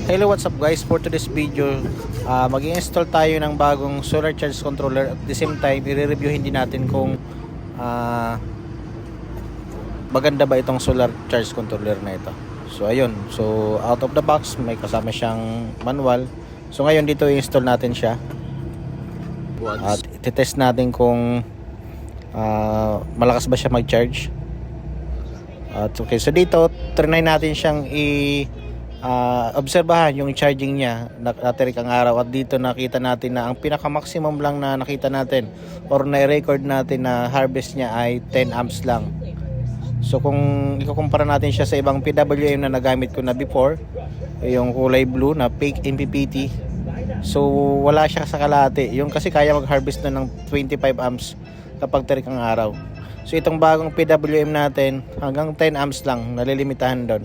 Hello, what's up guys? For today's video, mag-i-install tayo ng bagong solar charge controller. At the same time, i-reviewin din natin kung maganda ba itong solar charge controller na ito. So ayun, so out of the box, may kasama siyang manual. So ngayon dito i-install natin siya. At i-test natin kung malakas ba siya mag-charge. At okay, so dito, try natin siyang obserbahan yung charging niya natirik ang araw, at dito nakita natin na ang pinaka maximum lang na nakita natin or na-record natin na harvest niya ay 10 amps lang. So kung ikukumpara natin siya sa ibang PWM na nagamit ko na before, yung kulay blue na fake MPPT, so wala siya sa kalahati. Yung kasi kaya mag-harvest na ng 25 amps kapag tirik ang araw. So itong bagong PWM natin hanggang 10 amps lang, nalilimitahan doon.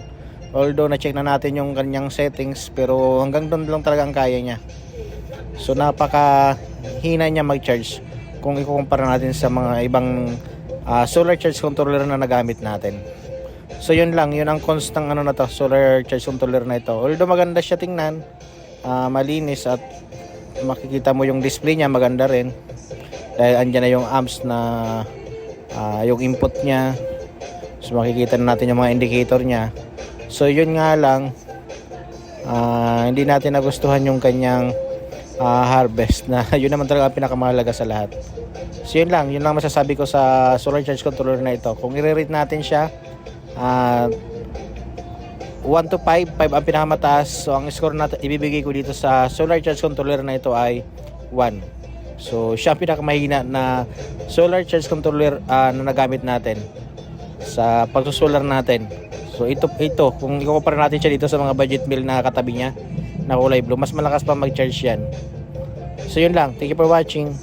Although na-check na natin yung kanyang settings, pero hanggang doon lang talaga ang kaya niya. So napaka-hina niya mag-charge kung ikukumpara natin sa mga ibang solar charge controller na nagamit natin. So yun lang, yun ang cons ng na to, solar charge controller na ito. Although maganda siya tingnan, malinis, at makikita mo yung display niya maganda rin. Dahil andyan na yung amps na yung input niya. So makikita na natin yung mga indicator niya. So yun nga lang, hindi natin nagustuhan yung kanyang harvest na yun naman talaga ang pinakamahalaga sa lahat. So yun lang masasabi ko sa solar charge controller na ito. Kung i-rate natin siya 1 to 5 ang pinakamataas. So ang score na ibibigay ko dito sa solar charge controller na ito ay 1. So siya ang pinakamahina na solar charge controller na nagamit natin sa pagsusolar natin. So ito kung ikukumpara natin siya dito sa mga budget bill na katabi niya na kulay blue, mas malakas pa mag-charge yan. So yun lang, thank you for watching.